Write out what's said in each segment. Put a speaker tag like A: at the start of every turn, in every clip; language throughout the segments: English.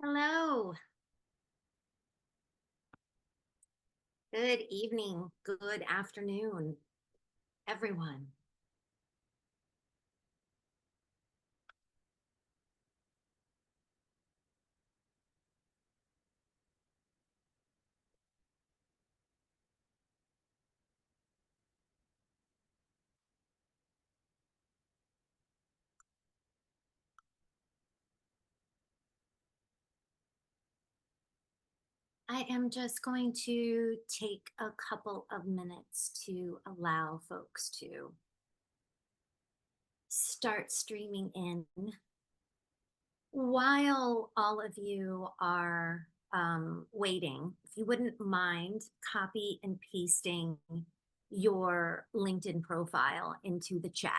A: Hello. Good evening. Good afternoon, everyone. I am just going to take a couple of minutes to allow folks to start streaming in. While all of you are waiting, if you wouldn't mind copy and pasting your LinkedIn profile into the chat.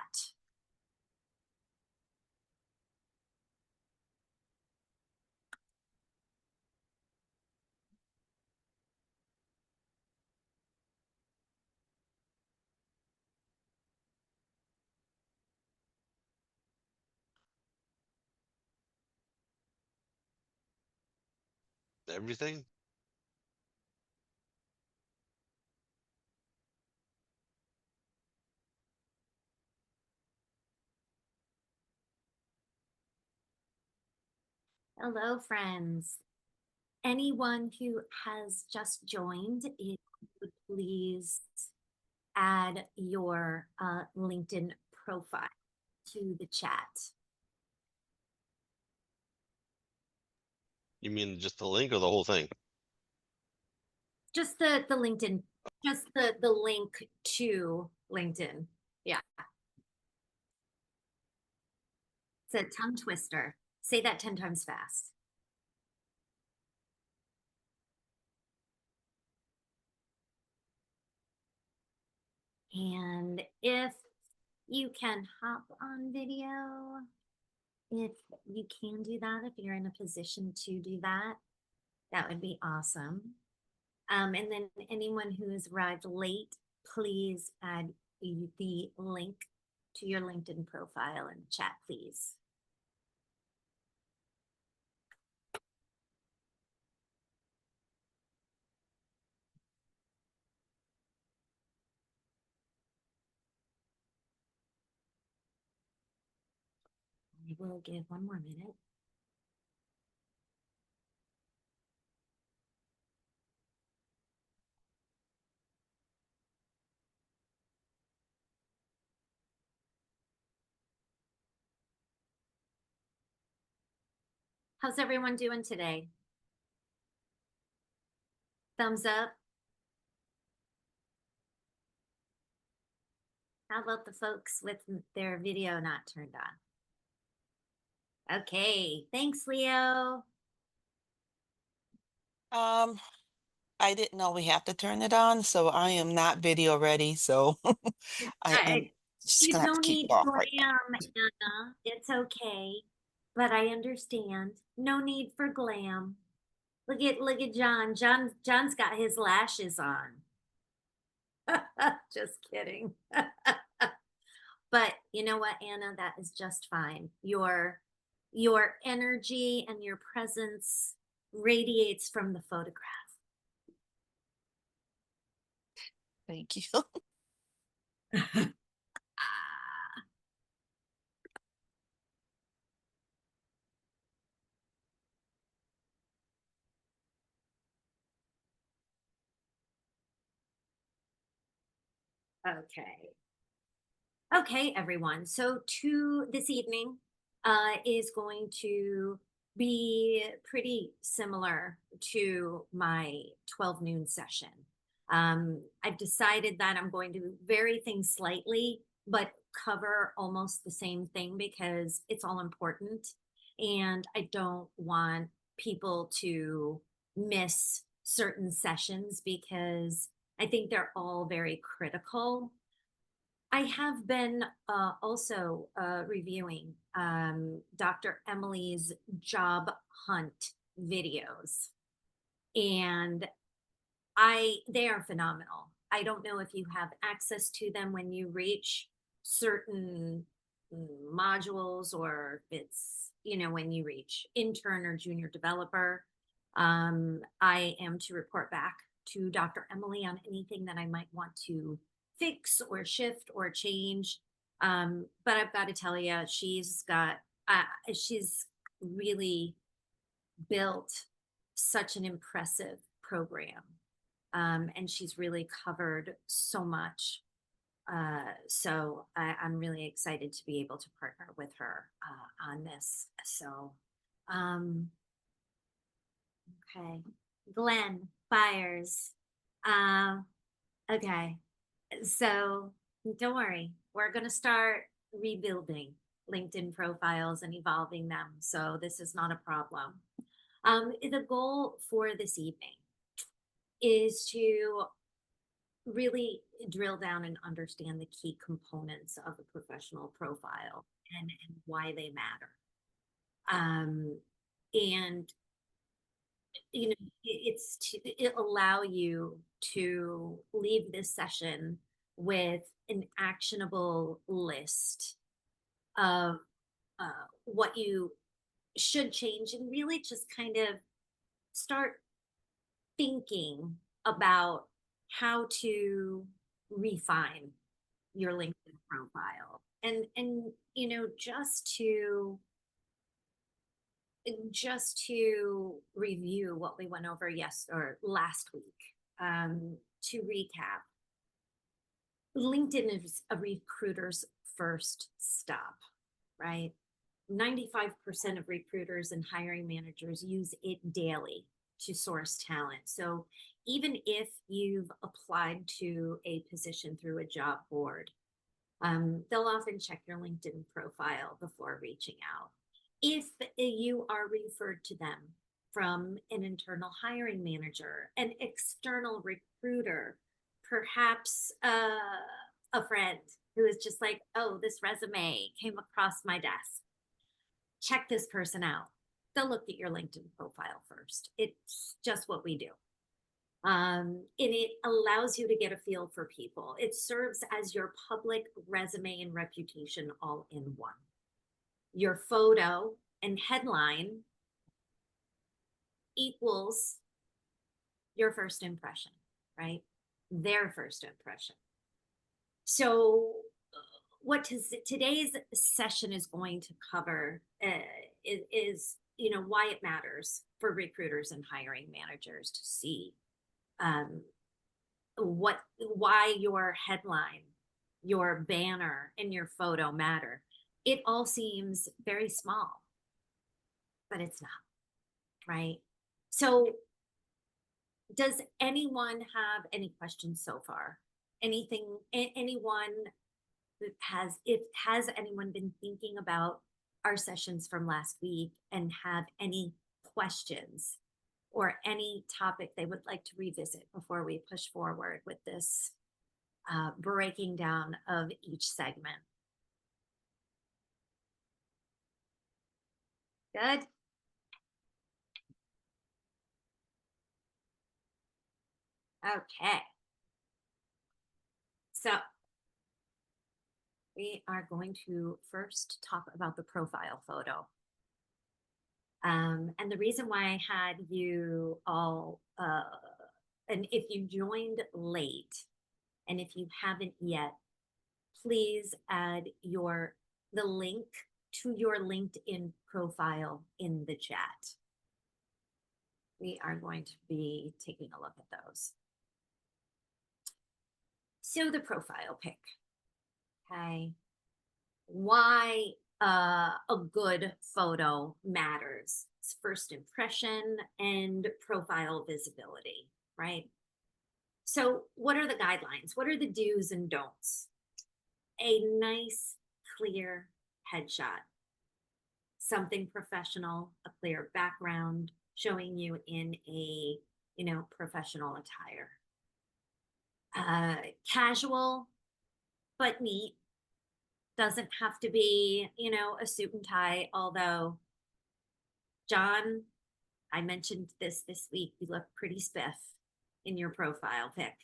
B: Everything?
A: Hello, friends. Anyone who has just joined, if you would please add your LinkedIn profile to the chat.
B: You mean just the link or the whole thing?
A: Just the LinkedIn, just the link to LinkedIn. Yeah, it's a tongue twister. Say that 10 times fast. And if you can hop on video, if you can do that, if you're in a position to do that, that would be awesome. And then anyone who has arrived late, please add the link to your LinkedIn profile in the chat, please. We will give one more minute. How's everyone doing today? Thumbs up. How about the folks with their video not turned on? Okay, thanks, Leo.
C: Um, I didn't know we have to turn it on, so I am not video ready, so I am just
A: You
C: gonna have to
A: don't
C: keep it
A: need
C: off right now.
A: glam, Anna. It's okay, but I understand. No need for glam. Look at John. John's got his lashes on. Just kidding. But you know what, Anna, that is just fine. Your energy and your presence radiates from the photograph.
C: Thank you.
A: Okay. Okay, everyone. So this evening is going to be pretty similar to my 12 noon session. I've decided that I'm going to vary things slightly, but cover almost the same thing because it's all important. And I don't want people to miss certain sessions because I think they're all very critical. I have been also reviewing Dr. Emily's job hunt videos, and they are phenomenal. I don't know if you have access to them when you reach certain modules, or if it's, when you reach intern or junior developer. I am to report back to Dr. Emily on anything that I might want to fix or shift or change. But I've got to tell you, she's really built such an impressive program. And she's really covered so much. So I'm really excited to be able to partner with her on this. So, okay. Glenn Byers. Okay. So don't worry, we're going to start rebuilding LinkedIn profiles and evolving them. So this is not a problem. The goal for this evening is to really drill down and understand the key components of a professional profile and why they matter. And it allow you to leave this session with an actionable list of what you should change, and really just kind of start thinking about how to refine your LinkedIn profile, and just to review what we went over last week. To recap, LinkedIn is a recruiter's first stop, right? 95% of recruiters and hiring managers use it daily to source talent. So even if you've applied to a position through a job board, they'll often check your LinkedIn profile before reaching out. If you are referred to them from an internal hiring manager, an external recruiter, perhaps a friend who is just like, oh, this resume came across my desk, check this person out. They'll look at your LinkedIn profile first. It's just what we do. And it allows you to get a feel for people. It serves as your public resume and reputation all in one. Your photo and headline equals your first impression, right? Their first impression. So what today's session is going to cover is why it matters for recruiters and hiring managers to see why your headline, your banner, and your photo matter. It all seems very small, but it's not, right? So does anyone have any questions so far? Anyone that has anyone been thinking about our sessions from last week and have any questions or any topic they would like to revisit before we push forward with this breaking down of each segment? Good. Okay. So we are going to first talk about the profile photo. And the reason why I had you all, and if you joined late, and if you haven't yet, please add the link to your LinkedIn profile in the chat. We are going to be taking a look at those. So the profile pic, okay? Why a good photo matters. It's first impression and profile visibility, right? So what are the guidelines? What are the do's and don'ts? A nice, clear headshot, something professional, a clear background showing you in a, professional attire. Casual, but neat. Doesn't have to be, a suit and tie, although, John, I mentioned this week, you look pretty spiff in your profile pic.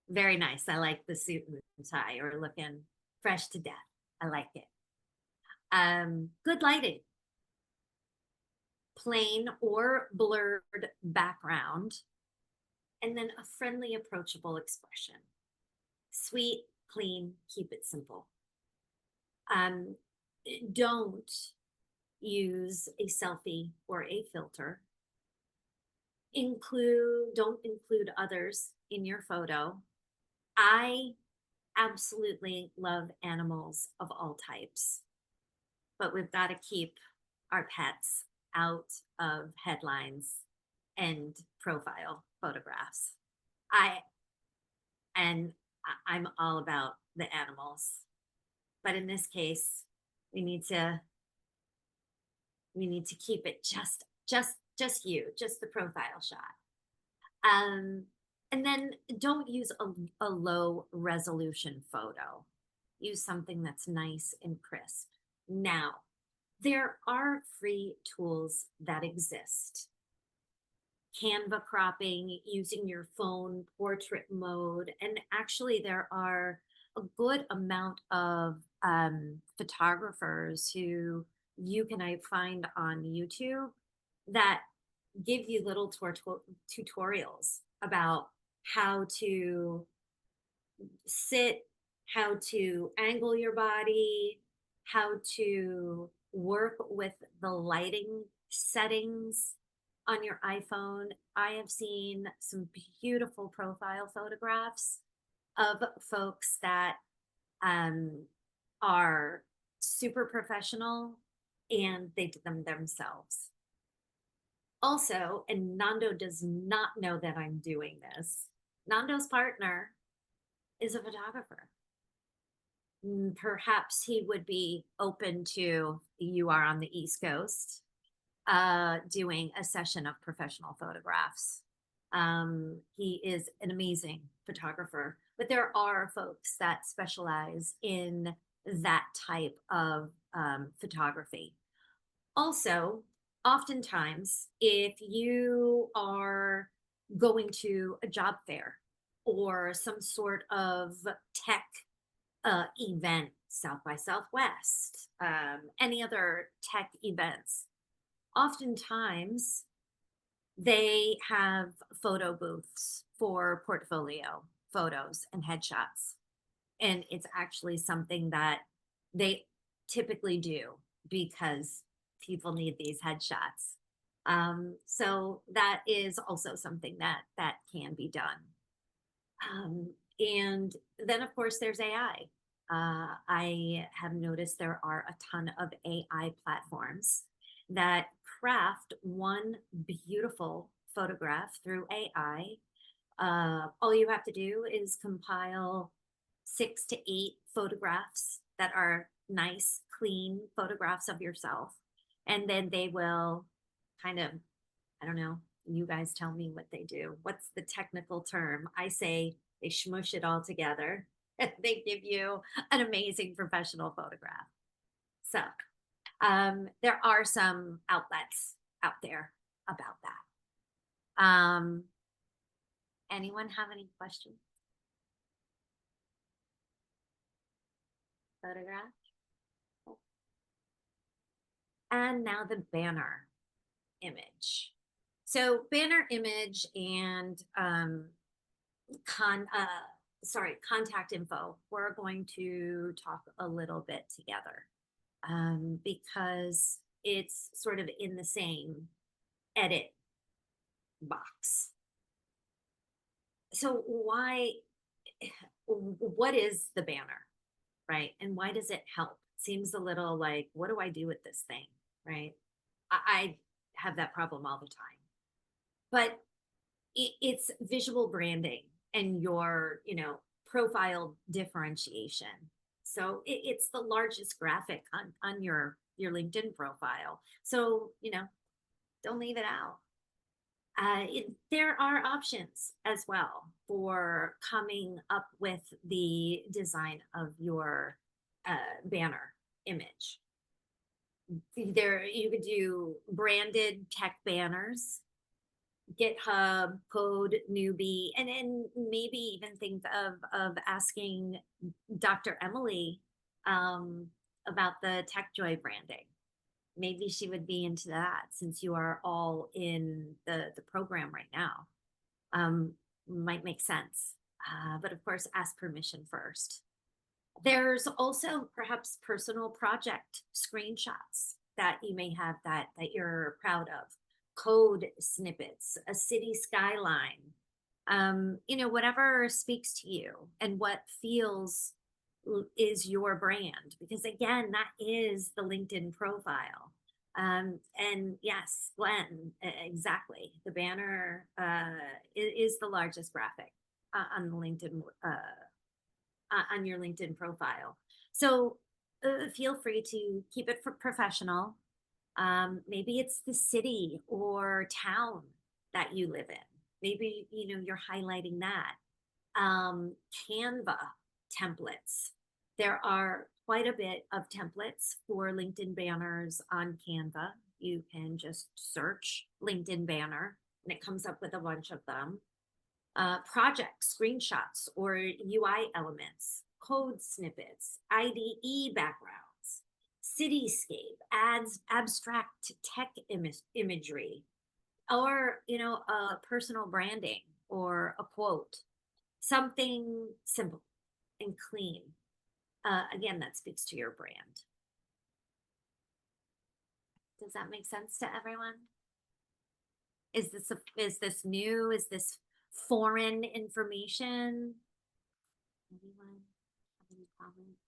A: Very nice. I like the suit and tie. You're looking fresh to death. I like it. Good lighting, plain or blurred background, and then a friendly, approachable expression. Sweet, clean, keep it simple. Um, don't use a selfie or a filter. Don't include others in your photo. I absolutely love animals of all types, but we've got to keep our pets out of headlines and profile photographs. I and I'm all about the animals, but in this case, we need to keep it just you, just the profile shot. Um, and then don't use a low resolution photo. Use something that's nice and crisp. Now, there are free tools that exist. Canva cropping, using your phone portrait mode, and actually there are a good amount of photographers who you can find on YouTube that give you little tutorials about how to sit, how to angle your body, how to work with the lighting settings on your iPhone. I have seen some beautiful profile photographs of folks that um, are super professional and they did them themselves. Also, and Nando does not know that I'm doing this, Nando's partner is a photographer. Perhaps he would be open to, you are on the East Coast, doing a session of professional photographs. He is an amazing photographer, but there are folks that specialize in that type of photography. Also, oftentimes, if you are going to a job fair or some sort of tech event, South by Southwest, any other tech events, oftentimes they have photo booths for portfolio photos and headshots. And it's actually something that they typically do because people need these headshots. So that is also something that can be done. And then, of course, there's AI. I have noticed there are a ton of AI platforms that craft one beautiful photograph through AI. All you have to do is compile 6 to 8 photographs that are nice, clean photographs of yourself. And then they will kind of, I don't know, you guys tell me what they do. What's the technical term? I say they smush it all together and they give you an amazing professional photograph. So there are some outlets out there about that. Anyone have any questions? Photograph? And now the banner image. So banner image and contact info, we're going to talk a little bit together because it's sort of in the same edit box. So what is the banner, right? And why does it help? Seems a little like, what do I do with this thing, right? I have that problem all the time. But it's visual branding and your, profile differentiation. So it's the largest graphic on your LinkedIn profile. So, don't leave it out. There are options as well for coming up with the design of your banner image. There, you could do branded tech banners, GitHub, Code Newbie, and maybe even think of asking Dr. Emily about the Tech Joy branding. Maybe she would be into that since you are all in the program right now. Might make sense. But of course, ask permission first. There's also perhaps personal project screenshots that you may have that you're proud of, code snippets, a city skyline, whatever speaks to you and what feels is your brand. Because again, that is the LinkedIn profile. And yes, Glenn, exactly. The banner is the largest graphic on the LinkedIn on your LinkedIn profile. So feel free to keep it professional. Maybe it's the city or town that you live in. Maybe you're highlighting that. Canva templates. There are quite a bit of templates for LinkedIn banners on Canva. You can just search LinkedIn banner and it comes up with a bunch of them. Project screenshots or UI elements, code snippets, IDE backgrounds, cityscape, ads, abstract tech imagery, or personal branding or a quote, something simple and clean. Again, that speaks to your brand. Does that make sense to everyone? Is this new? Is this foreign information? Anyone have any comments?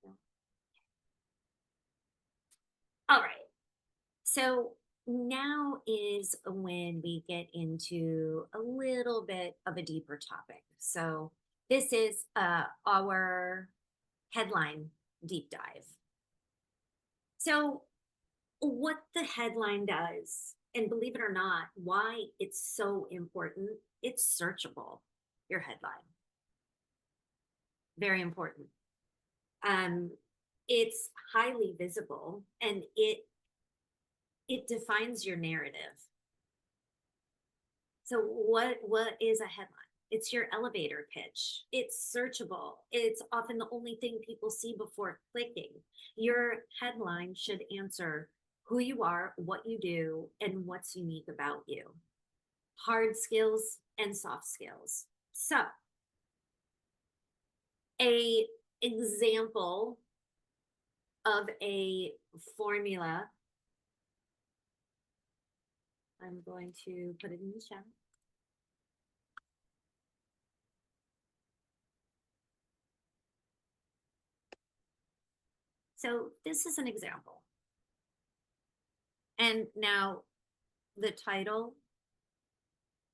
A: No? All right. So now is when we get into a little bit of a deeper topic. So this is our headline deep dive. So what the headline does, and believe it or not, why it's so important, it's searchable, your headline. Very important. It's highly visible and it defines your narrative. So what is a headline? It's your elevator pitch. It's searchable. It's often the only thing people see before clicking. Your headline should answer who you are, what you do, and what's unique about you. Hard skills and soft skills. So, a example of a formula, I'm going to put it in the chat. So this is an example. And now the title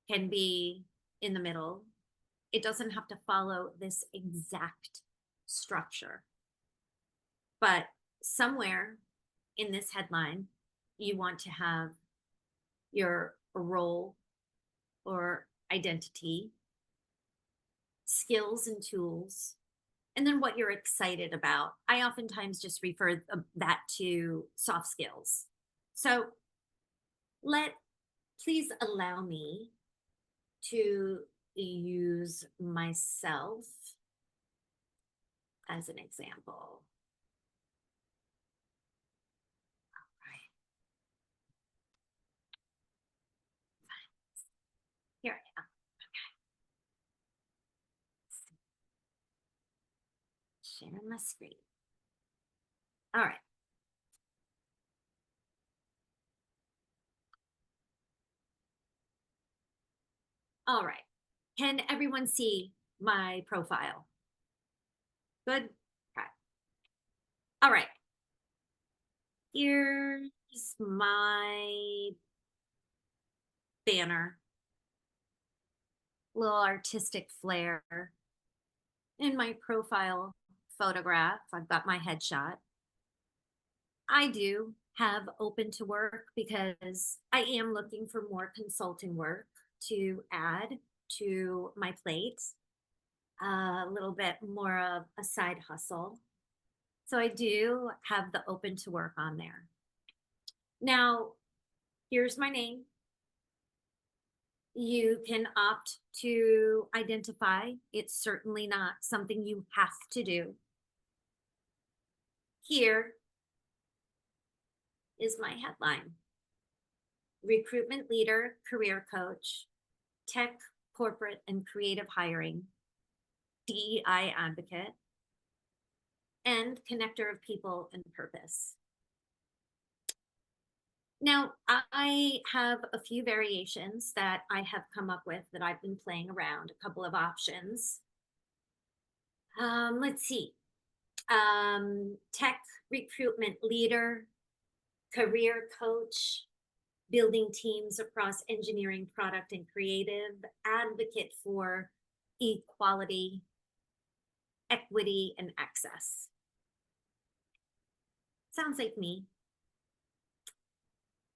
A: can be in the middle. It doesn't have to follow this exact structure. But somewhere in this headline, you want to have your role or identity, skills and tools, and then what you're excited about. I oftentimes just refer that to soft skills. So please allow me to use myself as an example. All right. Here I am. Okay. Sharing my screen. All right. All right. Can everyone see my profile? Good. Okay. All right. Here's my banner. Little artistic flair. In my profile photograph, I've got my headshot. I do have open to work because I am looking for more consulting work to add to my plate. A little bit more of a side hustle. So I do have the open to work on there. Now, here's my name. You can opt to identify. It's certainly not something you have to do. here is my headline: Recruitment Leader, Career Coach, Tech, Corporate, and Creative Hiring, DEI Advocate, and Connector of People and Purpose. Now, I have a few variations that I have come up with that I've been playing around, a couple of options. Let's see. Tech recruitment leader, career coach, building teams across engineering, product, and creative, advocate for equality, equity, and access. Sounds like me.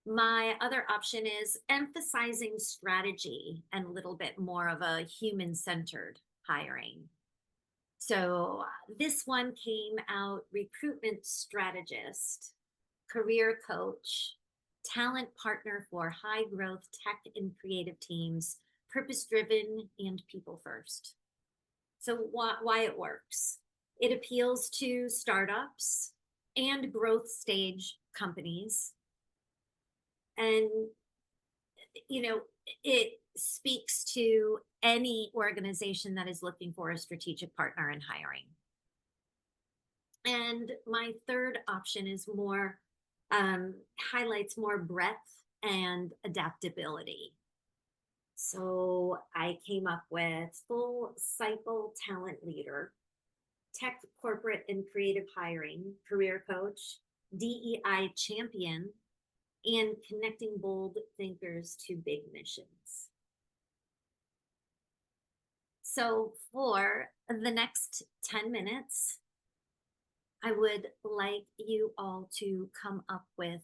A: My other option is emphasizing strategy and a little bit more of a human-centered hiring. So this one came out: recruitment strategist, career coach, talent partner for high growth tech and creative teams, purpose driven and people first. So why it works? It appeals to startups and growth stage companies. And, you know, it speaks to any organization that is looking for a strategic partner in hiring. And my third option is more, highlights more breadth and adaptability. So I came up with full cycle talent leader, tech, corporate, and creative hiring, career coach, DEI champion, and connecting bold thinkers to big missions. So for the next 10 minutes, I would like you all to come up with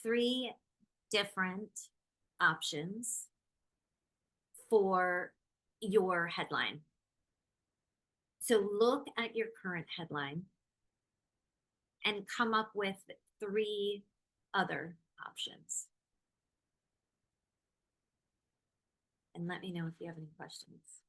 A: 3 different options for your headline. So look at your current headline and come up with 3 other options. And let me know if you have any questions.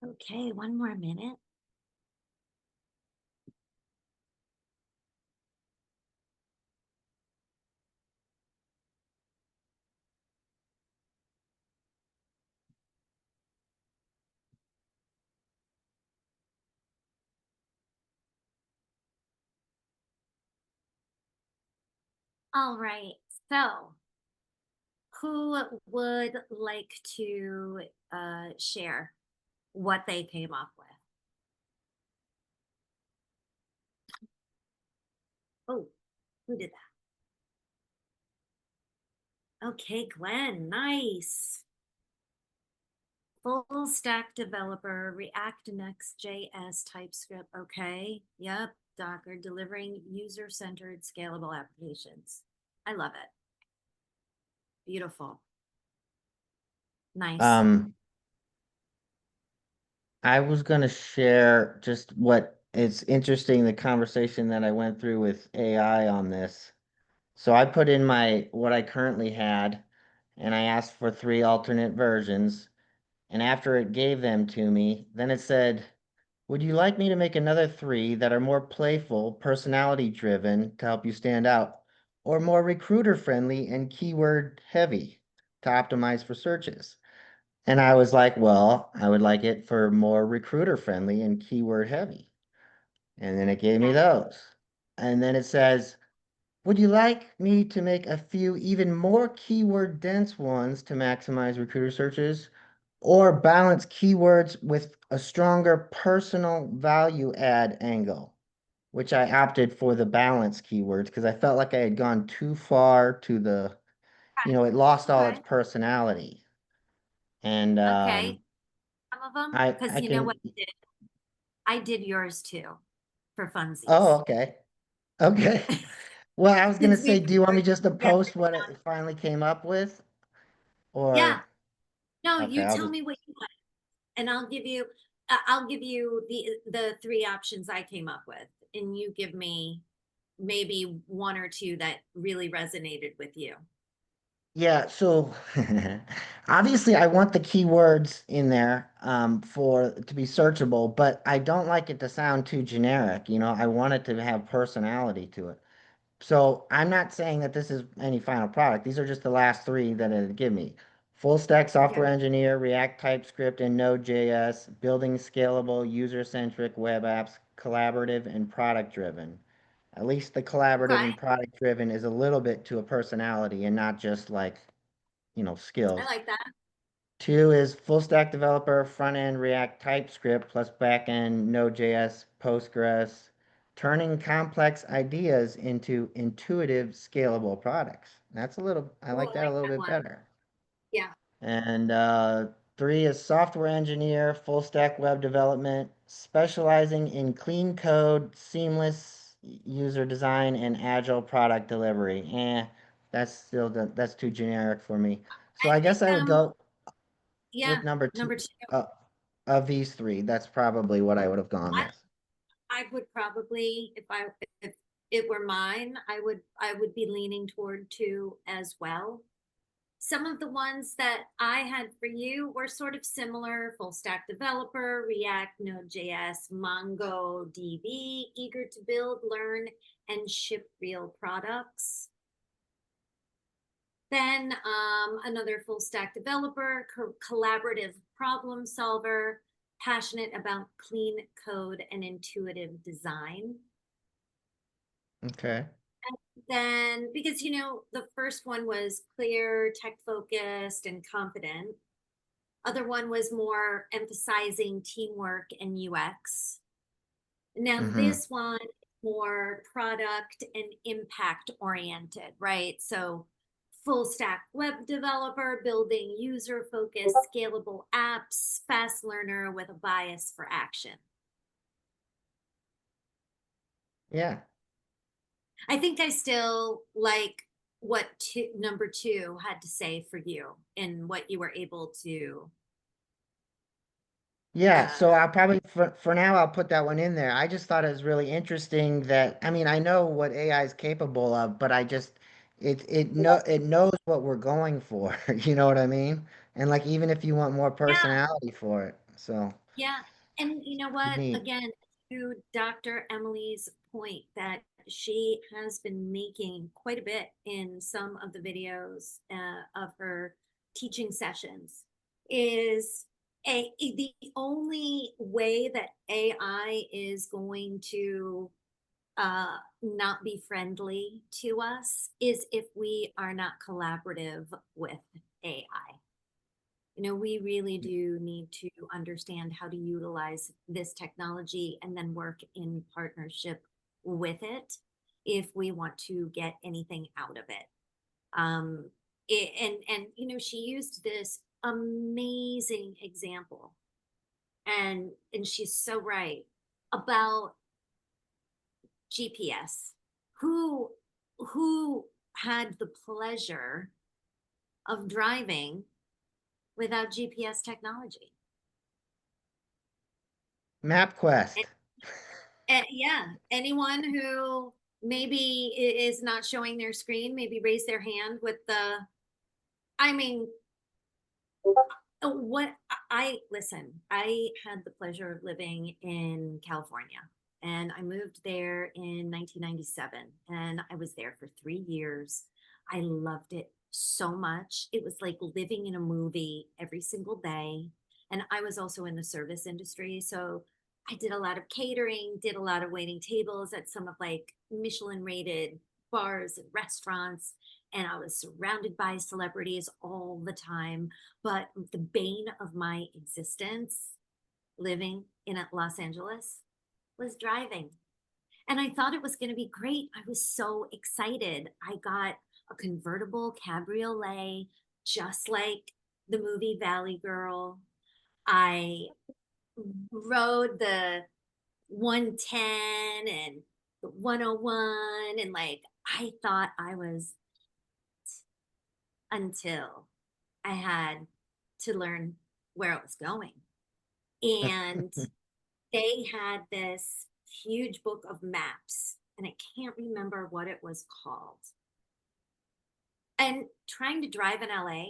A: Okay, one more minute. All right, so who would like to share what they came up with? Oh, who did that? Okay, Glenn, nice. Full stack developer, React, Next.js, TypeScript. Okay, yep. Docker, delivering user centered, scalable applications. I love it. Beautiful. Nice.
D: Um, I was gonna share just what it's interesting, the conversation that I went through with AI on this. So I put in what I currently had, and I asked for three alternate versions. And after it gave them to me, then it said, would you like me to make another three that are more playful, personality driven to help you stand out, or more recruiter friendly and keyword heavy to optimize for searches? And I was like, well, I would like it for more recruiter friendly and keyword heavy. And then it gave me
A: Okay.
D: those. And then it says, would you like me to make a few even more keyword dense ones to maximize recruiter searches, or balance keywords with a stronger personal value add angle? Which I opted for the balance keywords because I felt like I had gone too far to it lost all its
A: Okay.
D: personality. And
A: Okay. Some of them, because
D: I
A: you know
D: can,
A: what I did? I did yours too for
D: oh,
A: funsies.
D: okay. Okay. Well, I was gonna
A: Since
D: say,
A: we
D: do you want me
A: worked
D: just to
A: together.
D: post what it finally came up with?
A: Yeah.
D: Or,
A: No,
D: okay,
A: you
D: I'll
A: tell
D: just,
A: me what you want, and I'll give you the three options I came up with, and you give me maybe one or two that really resonated with you.
D: yeah, so obviously I want the keywords in there for to be searchable, but I don't like it to sound too generic, I want it to have personality to it. So I'm not saying that this is any final product. These are just the last three that it'd give me. Full stack software
A: Okay.
D: engineer, React, TypeScript, and Node.js, building scalable, user-centric web apps, collaborative and product-driven. At least the collaborative
A: Okay.
D: and product-driven is a little bit to a personality and not just like,
A: I
D: skills.
A: like that.
D: Two is full stack developer, front end React TypeScript plus back end Node.js, Postgres, turning complex ideas into intuitive, scalable products. I
A: Oh, I
D: like that a
A: like
D: little
A: that
D: bit
A: one.
D: better.
A: Yeah.
D: And three is software engineer, full stack web development, specializing in clean code, seamless user design, and agile product delivery. That's too generic for me. So
A: I
D: I
A: think
D: guess I would go
A: yeah,
D: with number two
A: number two.
D: uh, of these three. That's probably what I would have gone
A: I
D: with.
A: I would probably, if it were mine, I would be leaning toward two as well. Some of the ones that I had for you were sort of similar: full stack developer, React, Node.js, MongoDB, eager to build, learn, and ship real products. Then another full stack developer, collaborative problem solver, passionate about clean code and intuitive design.
D: Okay.
A: Then, because the first one was clear, tech focused, and confident. Other one was more emphasizing teamwork and UX. Now,
D: Mm-hmm.
A: this one more product and impact oriented, right? So, full stack web developer, building user focused, scalable apps, fast learner with a bias for action.
D: Yeah.
A: I think I still like what number two had to say for you and what you were able to.
D: Yeah, so
A: Uh,
D: I'll probably for now I'll put that one in there. I just thought it was really interesting that I mean I know what AI is capable of, but it knows what we're going for. You know what I mean? And like even if you want more
A: yeah,
D: personality for it. So
A: Yeah, and you know what?
D: Neat.
A: Again, to Dr. Emily's point that she has been making quite a bit in some of the videos of her teaching sessions is the only way that AI is going to not be friendly to us is if we are not collaborative with AI. You know, we really do need to understand how to utilize this technology and then work in partnership with it if we want to get anything out of it. Um, and you know, she used this amazing example, and she's so right about GPS. Who had the pleasure of driving without GPS technology?
D: MapQuest.
A: Yeah, anyone who maybe is not showing their screen, maybe raise their hand with the, I mean, what listen, I had the pleasure of living in California and I moved there in 1997 and I was there for 3 years. I loved it so much. It was like living in a movie every single day. And I was also in the service industry. So I did a lot of catering, did a lot of waiting tables at some of like Michelin rated bars and restaurants. And I was surrounded by celebrities all the time. But the bane of my existence living in Los Angeles was driving. And I thought it was going to be great. I was so excited. I got a convertible cabriolet, just like the movie Valley Girl. I rode the 110 and the 101, and like I thought I was, until I had to learn where I was going. And they had this huge book of maps, and I can't remember what it was called. And trying to drive in LA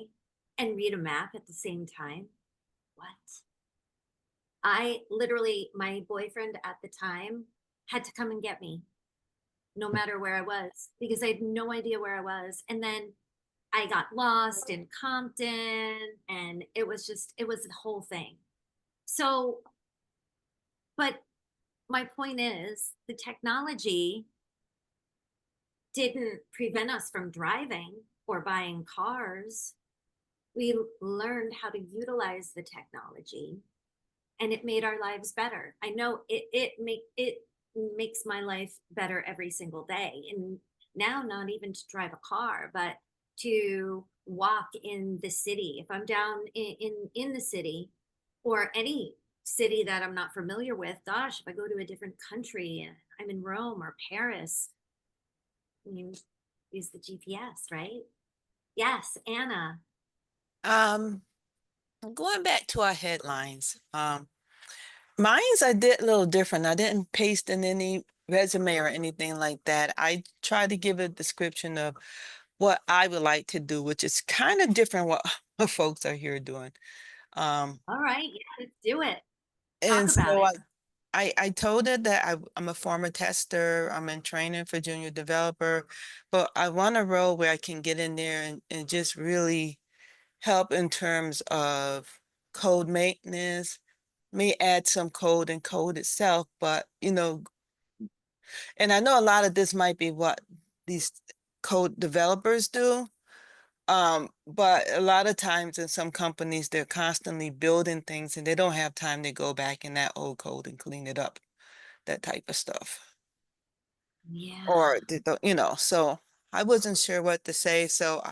A: and read a map at the same time, what? I literally, my boyfriend at the time had to come and get me no matter where I was because I had no idea where I was. And then I got lost in Compton and it was the whole thing. So, but my point is the technology didn't prevent us from driving or buying cars. We learned how to utilize the technology and it made our lives better. I know it makes my life better every single day. And now not even to drive a car, but to walk in the city. If I'm down in the city or any city that I'm not familiar with, gosh, if I go to a different country and I'm in Rome or Paris, you use the GPS, right? Yes, Anna.
C: Going back to our headlines, mine's I did a little different. I didn't paste in any resume or anything like that. I tried to give a description of what I would like to do, which is kind of different what folks are here doing.
A: All right, yeah, let's do it. Talk
C: And
A: about
C: so
A: it.
C: I told her that I'm a former tester. I'm in training for junior developer, but I want a role where I can get in there and just really help in terms of code maintenance, may add some code and code itself, but and I know a lot of this might be what these code developers do. But a lot of times in some companies, they're constantly building things and they don't have time to go back in that old code and clean it up, that type of stuff.
A: Yeah.
C: Or, so I wasn't sure what to say. So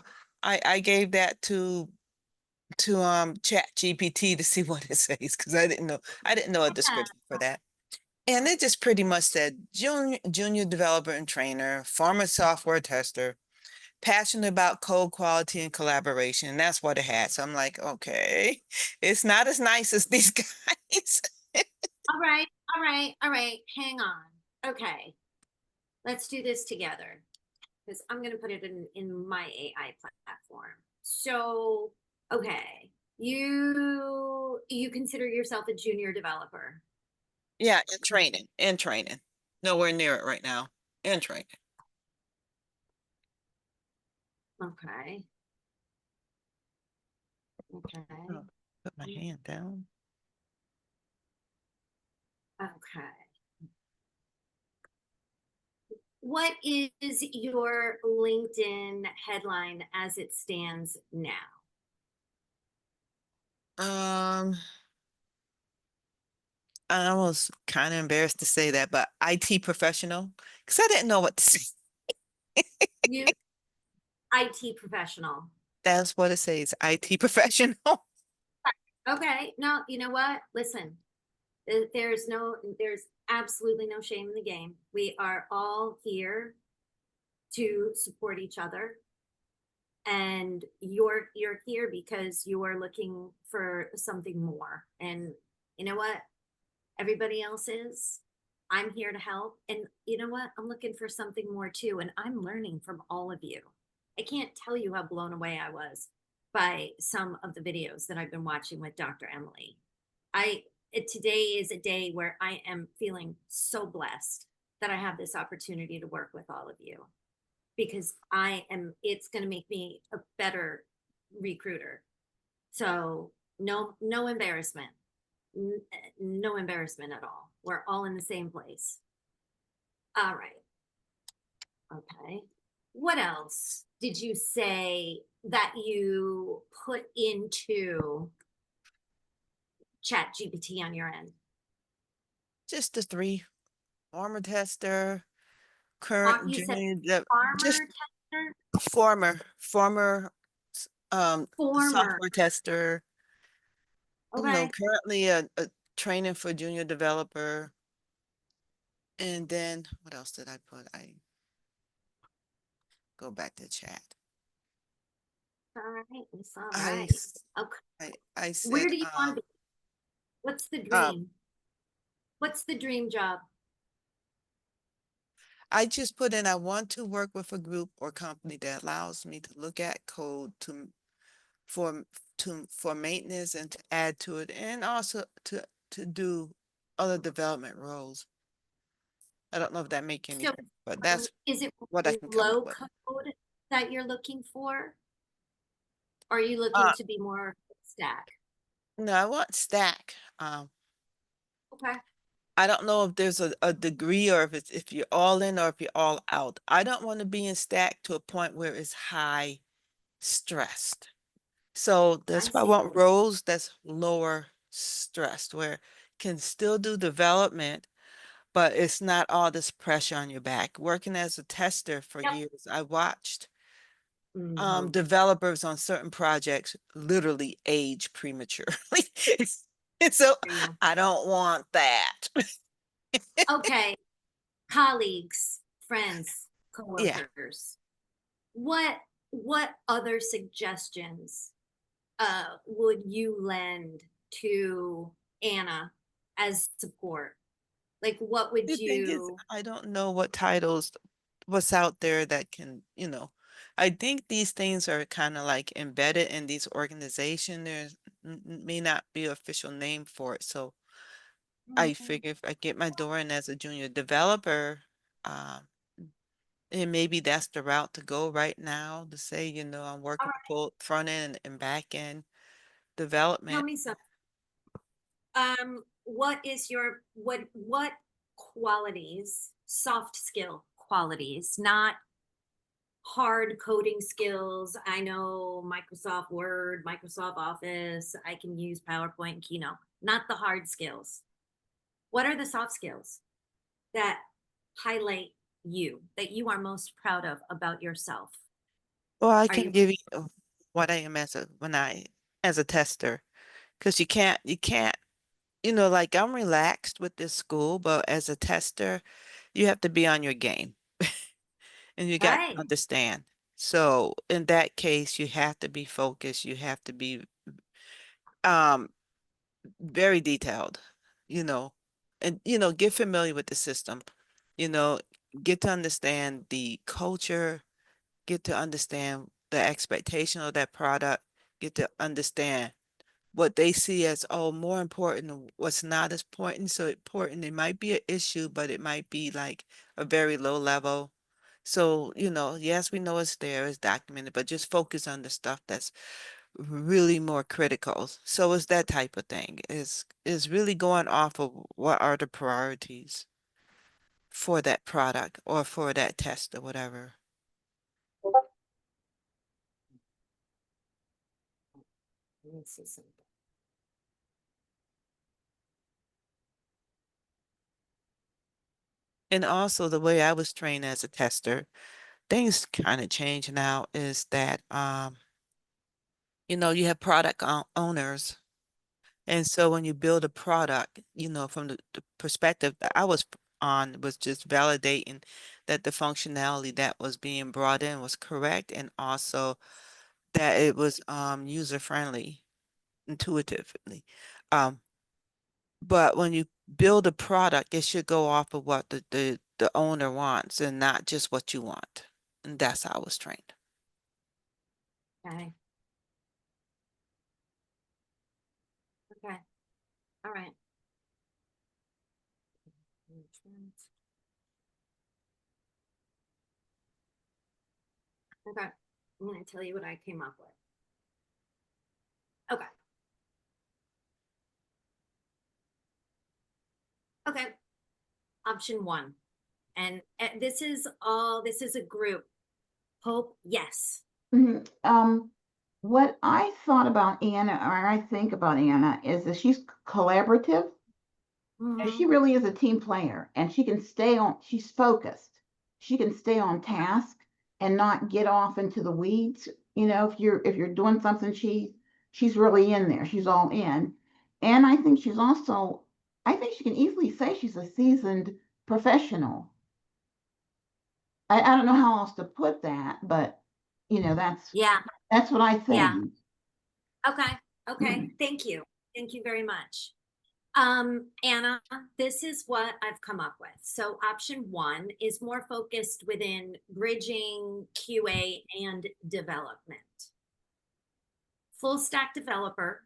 C: I gave that to Chat GPT to see what it says because I didn't know a description for that. And it just pretty much said junior developer and trainer, former software tester, passionate about code quality and collaboration. And that's what it had. So I'm like, okay, it's not as nice as these guys.
A: All right, all right, all right. Hang on. Okay, let's do this together because I'm going to put it in my AI platform. So, okay, You consider yourself a junior developer.
C: Yeah, in training. Nowhere near it right now. In training.
A: Okay. Okay.
C: Oh, put my hand down.
A: Okay. What is your LinkedIn headline as it stands now?
C: I was kind of embarrassed to say that, but IT professional, because I didn't know what to say.
A: You IT professional.
C: That's what it says, IT professional.
A: Okay. No, you know what? Listen, there's absolutely no shame in the game. We are all here to support each other. And you're here because you are looking for something more. And you know what? Everybody else is. I'm here to help. And you know what? I'm looking for something more too. And I'm learning from all of you. I can't tell you how blown away I was by some of the videos that I've been watching with Dr. Emily. Today is a day where I am feeling so blessed that I have this opportunity to work with all of you, because it's going to make me a better recruiter. So no embarrassment. No embarrassment at all. We're all in the same place. All right. Okay. What else did you say that you put into Chat GPT on your end?
C: Just the three, former tester,
A: You said
C: just
A: farmer tester?
C: former
A: Former.
C: software tester,
A: Okay.
C: currently a training for junior developer. And then what else did I put? I go back to chat.
A: All right. It's all
C: I,
A: right.
C: s-
A: Okay.
C: I said,
A: Where do you want to be? What's the dream? What's the dream job?
C: I just put in, I want to work with a group or company that allows me to look at code for, for maintenance and to add to it, and also to do other development roles. I don't know if that make any
A: So
C: sense, but that's
A: is it
C: what I can come up
A: low
C: with.
A: code that you're looking for? Or are you looking
C: Uh,
A: to be more stack?
C: no, I want stack.
A: Okay.
C: I don't know if there's a degree or if you're all in or if you're all out. I don't want to be in stack to a point where it's high stressed. So that's
A: I
C: why I
A: see.
C: want roles that's lower stressed, where can still do development, but it's not all this pressure on your back. Working as a tester for
A: Yep.
C: years, I watched
A: Mhm.
C: developers on certain projects literally age prematurely. And so
A: For you.
C: I don't want that.
A: Okay. Colleagues, friends,
C: Yeah.
A: coworkers. What other suggestions would you lend to Anna as support? Like what would
C: The thing is,
A: you
C: I don't know what titles, what's out there that can, I think these things are kind of like embedded in these organizations. There's may not be an official name for it. So I
A: Mhm.
C: figure if I get my door in as a junior developer, and maybe that's the route to go right now to say, I'm
A: All
C: working
A: right,
C: both front end and back end
A: tell
C: development.
A: me something. What is what qualities, soft skill qualities, not hard coding skills? I know Microsoft Word, Microsoft Office, I can use PowerPoint and Keynote, not the hard skills. What are the soft skills that highlight you, that you are most proud of about yourself?
C: Well, I
A: Are
C: can
A: you
C: give you what I am as a tester, because you can't like I'm relaxed with this school, but as a tester, you have to be on your game and you got to
A: right?
C: understand. So in that case, you have to be focused. You have to be um very detailed, you know, and get familiar with the system, you know, get to understand the culture, get to understand the expectation of that product, get to understand what they see as, oh, more important, and what's not as important. So important, it might be an issue, but it might be like a very low level. So, yes, we know it's there, it's documented, but just focus on the stuff that's really more critical. So it's that type of thing. Is really going off of what are the priorities for that product or for that test or whatever.
A: Let me see something.
C: And also the way I was trained as a tester, things kind of change now is that you have product owners. And so when you build a product, from the perspective that I was on was just validating that the functionality that was being brought in was correct, and also that it was user friendly, intuitively. Um, but when you build a product, it should go off of what the owner wants and not just what you want. And that's how I was trained.
A: Okay. Okay. All right. Okay. I'm going to tell you what I came up with. Okay. Okay. Option 1. And this is a group. Hope, yes.
E: What I thought about Anna, or I think about Anna, is that she's collaborative. And she really is a team player, and she's focused. She can stay on task and not get off into the weeds. If you're doing something, she's really in there. She's all in. And I think I think she can easily say she's a seasoned professional. I don't know how else to put that, but
A: Yeah.
E: that's what I think.
A: Yeah. Okay. Okay. Thank you. Thank you very much. Anna, this is what I've come up with. So option 1 is more focused within bridging QA and development. Full stack developer,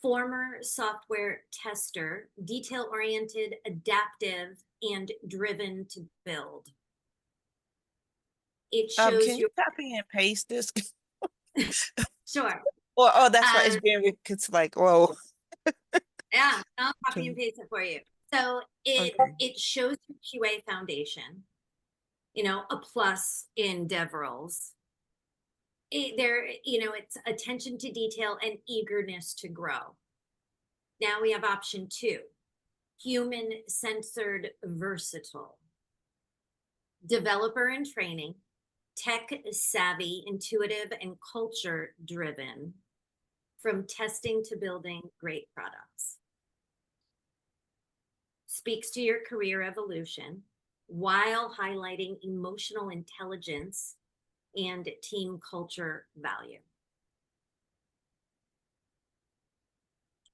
A: former software tester, detail-oriented, adaptive, and driven to build. It shows
C: Can you copy and paste this?
A: Sure.
C: Oh, that's right. It's like, whoa.
A: Yeah, I'll copy and paste it for you. So it shows your QA foundation, a plus in dev roles. It's attention to detail and eagerness to grow. Now we have option 2, human censored versatile. Developer in training, tech savvy, intuitive, and culture driven, from testing to building great products. Speaks to your career evolution while highlighting emotional intelligence and team culture value.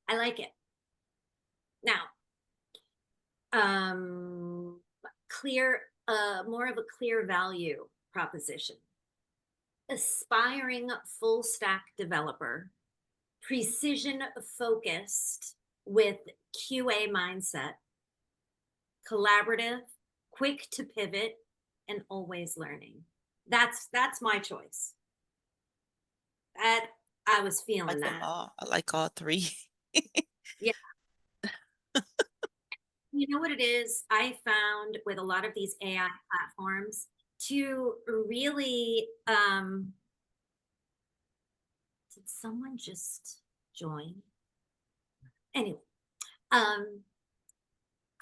A: I like it. Now, more of a clear value proposition. Aspiring full stack developer, precision focused with QA mindset, collaborative, quick to pivot, and always learning. That's my choice. I was feeling
C: Like
A: that.
C: them all. I like all 3.
A: Yeah. You know what it is? I found with a lot of these AI platforms to really, did someone just join? Anyway,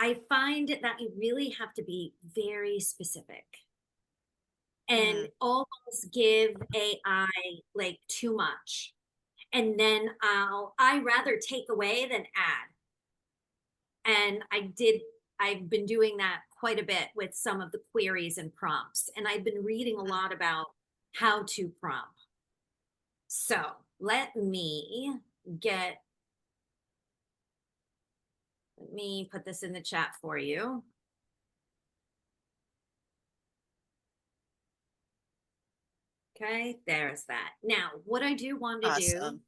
A: I find that you really have to be very specific and almost give AI like too much. And then I rather take away than add. And I've been doing that quite a bit with some of the queries and prompts. And I've been reading a lot about how to prompt. So let me put this in the chat for you. Okay, there's that. Now, what I do want to do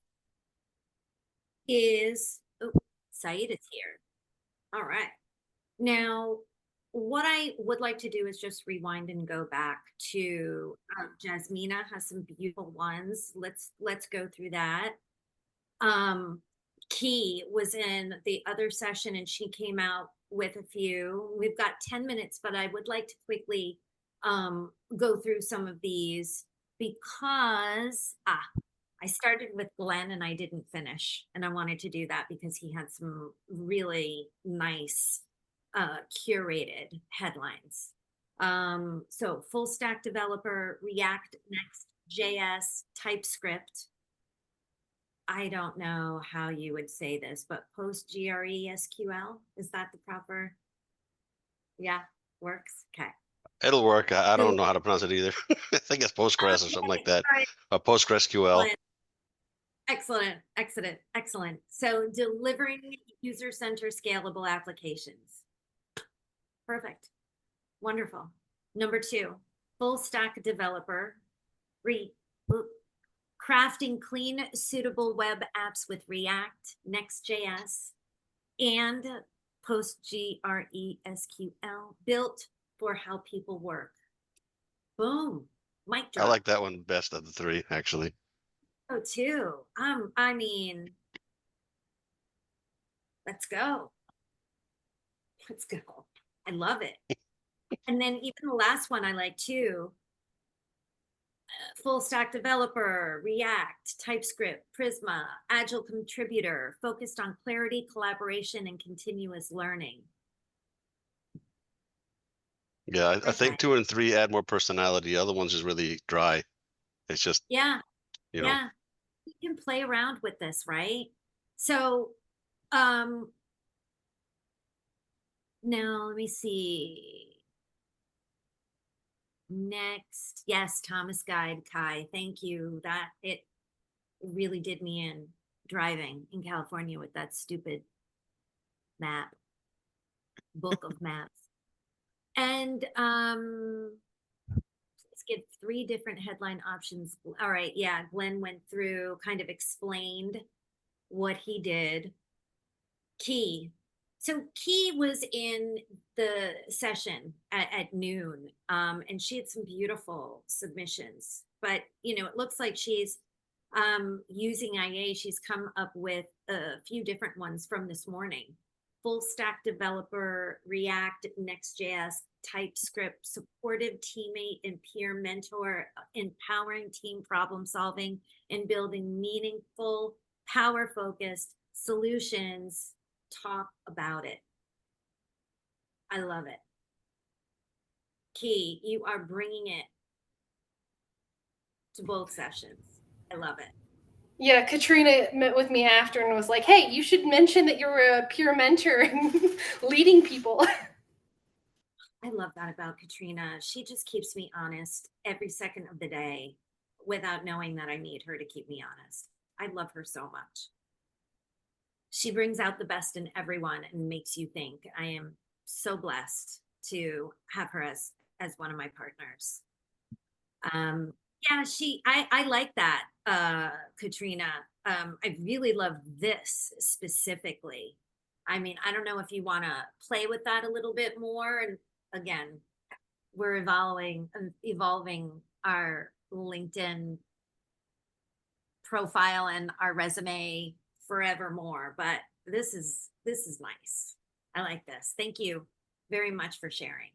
A: is, oh, Saeed is here. All right. Now, what I would like to do is just rewind and go back to Jasmina has some beautiful ones. Let's go through that. Key was in the other session and she came out with a few. We've got 10 minutes, but I would like to quickly go through some of these because I started with Glenn and I didn't finish, and I wanted to do that because he had some really nice curated headlines. So full stack developer, React, Next.js, TypeScript. I don't know how you would say this, but PostgreSQL, is that the proper? Yeah, works. Okay.
B: It'll work. I don't
A: So-
B: know how to pronounce it either. I think it's Postgres or something like that.
A: All right.
B: Or PostgreSQL.
A: Excellent, excellent, excellent. So delivering user-centered scalable applications. Perfect. Wonderful. Number 2, full stack developer. Crafting clean, suitable web apps with React, Next.js, and PostgreSQL, built for how people work. Boom. Mic
B: I
A: drop.
B: like that one best of the 3, actually.
A: Oh, too. I mean, let's go. Let's go. I love it. And then even the last one I like too. Full stack developer, React, TypeScript, Prisma, Agile contributor, focused on clarity, collaboration, and continuous learning.
B: Yeah, I
A: Okay.
B: think 2 and 3 add more personality. The other one's just really dry. It's just,
A: Yeah,
B: you know,
A: yeah. You can play around with this, right? So, now let me see. Next, yes, Thomas Guide, Kai, thank you. That it really did me in driving in California with that stupid map, book of maps. And let's give 3 different headline options. All right, yeah, Glenn went through, kind of explained what he did. Key. So Key was in the session at noon, and she had some beautiful submissions. But you know, it looks like she's using IA. She's come up with a few different ones from this morning. Full stack developer, React, Next.js, TypeScript, supportive teammate and peer mentor, empowering team problem solving, and building meaningful, power focused solutions. Talk about it. I love it. Key, you are bringing it to both sessions. I love it.
F: Yeah, Katrina met with me after and was like, hey, you should mention that you're a peer mentor and leading people.
A: I love that about Katrina. She just keeps me honest every second of the day without knowing that I need her to keep me honest. I love her so much. She brings out the best in everyone and makes you think. I am so blessed to have her as one of my partners. Yeah, I like that, Katrina. I really love this specifically. I mean, I don't know if you want to play with that a little bit more. And again, we're evolving our LinkedIn profile and our resume forevermore, but this is nice. I like this. Thank you very much for sharing.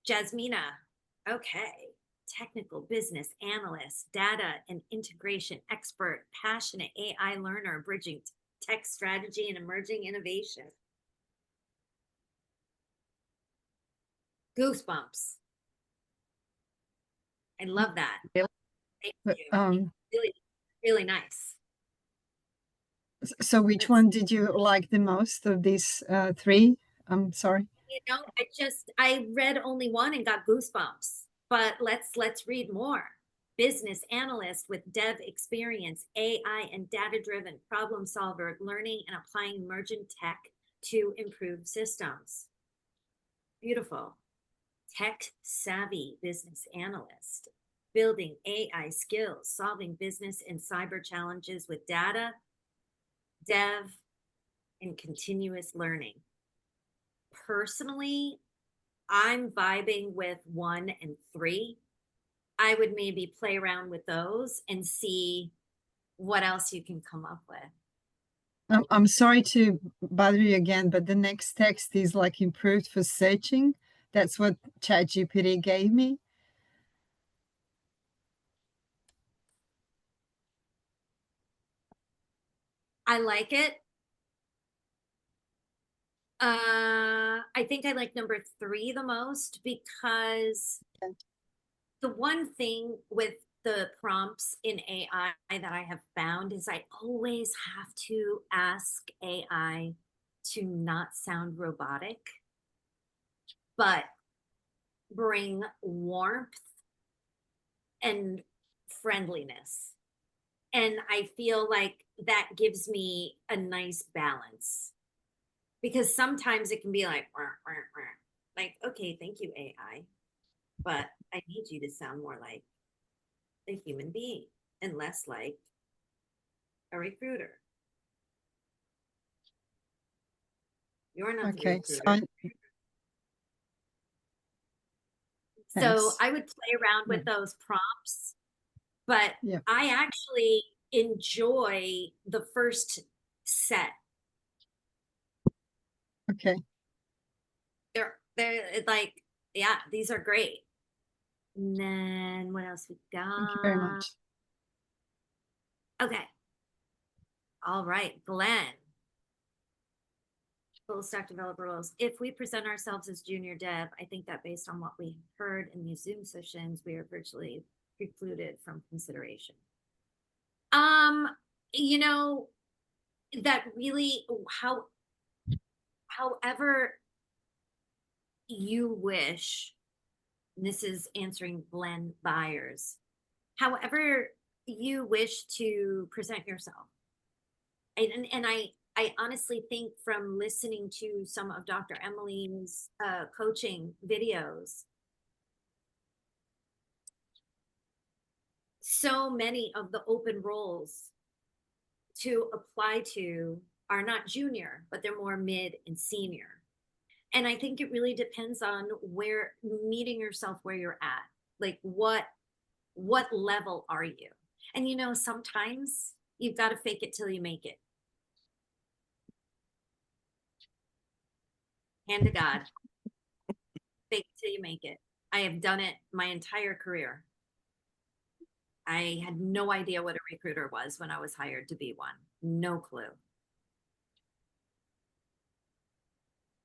A: Jasmina, okay. Technical business analyst, data and integration expert, passionate AI learner, bridging tech strategy and emerging innovation. Goosebumps. I love that.
G: Really?
A: Thank you. Really, really nice.
G: So which one did you like the most of these 3? I'm sorry.
A: You know, I read only one and got goosebumps, but let's read more. Business analyst with dev experience, AI and data-driven problem solver, learning and applying emergent tech to improve systems. Beautiful. Tech savvy business analyst. building AI skills, solving business and cyber challenges with data, dev, and continuous learning. Personally, I'm vibing with 1 and 3. I would maybe play around with those and see what else you can come up with.
G: I'm sorry to bother you again, but the next text is like improved for searching. That's what ChatGPT gave me.
A: I like it. I think I like number 3 the most because the one thing with the prompts in AI that I have found is I always have to ask AI to not sound robotic, but bring warmth and friendliness. And I feel like that gives me a nice balance. Because sometimes it can be like, "Wah, wah, wah." Like, okay, thank you, AI, but I need you to sound more like a human being and less like a recruiter. You're not the
G: Okay, so
A: recruiter. So
G: Thanks.
A: I would play around with those prompts, but
G: Yeah.
A: I actually enjoy the first set.
G: Okay,
A: They're like, yeah, these are great. And then what else we got?
G: thank you very much.
A: Okay. All right, Glenn. Full stack developer roles. If we present ourselves as junior dev, I think that based on what we heard in these Zoom sessions, we are virtually precluded from consideration. You know, that really however you wish, and this is answering Glenn Byers, however you wish to present yourself. And I honestly think from listening to some of Dr. Emily's coaching videos, so many of the open roles to apply to are not junior, but they're more mid and senior. And I think it really depends on where meeting yourself where you're at. Like what level are you? And you know, sometimes you've got to fake it till you make it. Hand to God. Fake it till you make it. I have done it my entire career. I had no idea what a recruiter was when I was hired to be one. No clue.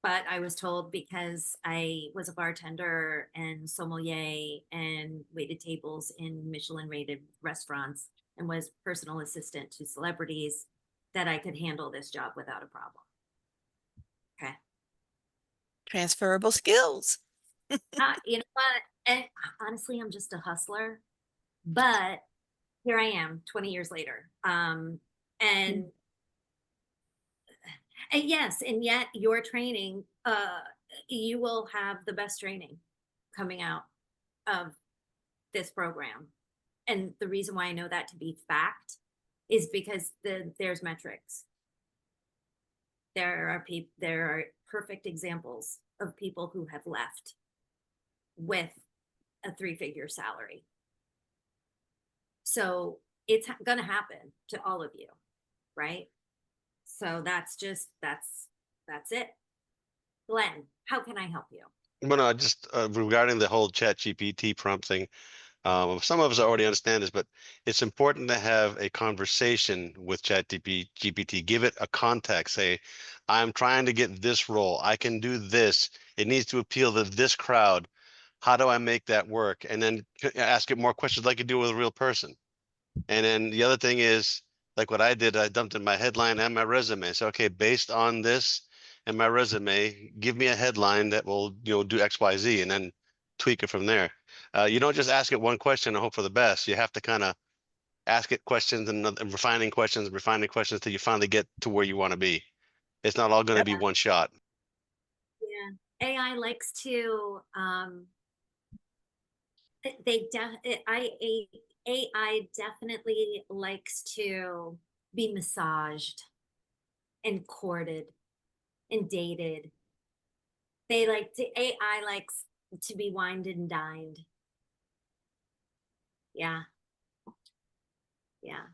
A: But I was told because I was a bartender and sommelier and waited tables in Michelin rated restaurants and was personal assistant to celebrities that I could handle this job without a problem. Okay.
C: Transferable skills.
A: You know what? And honestly, I'm just a hustler, but here I am 20 years later. And yes, and yet your training, you will have the best training coming out of this program. And the reason why I know that to be fact is because there's metrics. There are perfect examples of people who have left with a 3-figure salary. So it's going to happen to all of you, right? So that's it. Glenn, how can I help you?
B: Well, no, just regarding the whole ChatGPT prompt thing, some of us already understand this, but it's important to have a conversation with ChatGPT. Give it a context. Say, I'm trying to get this role. I can do this. It needs to appeal to this crowd. How do I make that work? And then ask it more questions like you do with a real person. And then the other thing is, like what I did, I dumped in my headline and my resume. So, okay, based on this and my resume, give me a headline that will, do X, Y, Z, and then tweak it from there. You don't just ask it one question and hope for the best. You have to kind of ask it questions and refining questions till you finally get to where you want to be. It's not all going to be one shot.
A: Yeah, AI likes to AI definitely likes to be massaged and courted and dated. AI likes to be wined and dined. Yeah. Yeah.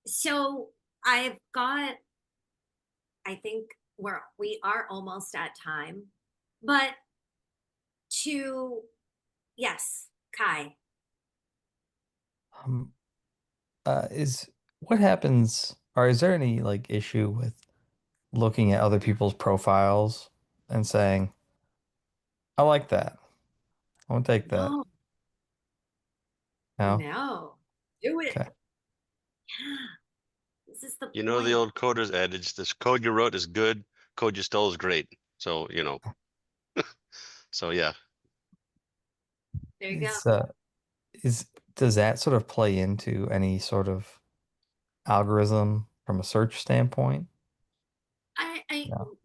A: So I've got, I think we are almost at time, but yes, Kai.
H: Um, is what happens, or is there any like issue with looking at other people's profiles and saying, I like that. I want to take that.
A: No,
H: No?
A: no, do it.
H: Okay.
A: Yeah, this is the
B: You know the
A: point.
B: old coder's adage, this code you wrote is good, code you stole is great. So, you know, so yeah.
A: There you go.
H: Does that sort of play into any sort of algorithm from a search standpoint? No.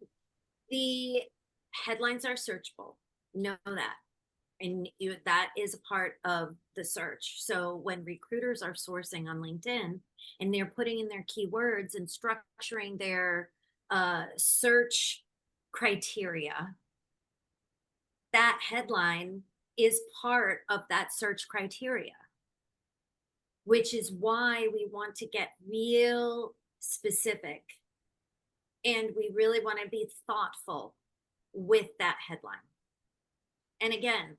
A: The headlines are searchable. Know that. And that is a part of the search. So when recruiters are sourcing on LinkedIn and they're putting in their keywords and structuring their search criteria, that headline is part of that search criteria, which is why we want to get real specific and we really want to be thoughtful with that headline. And again,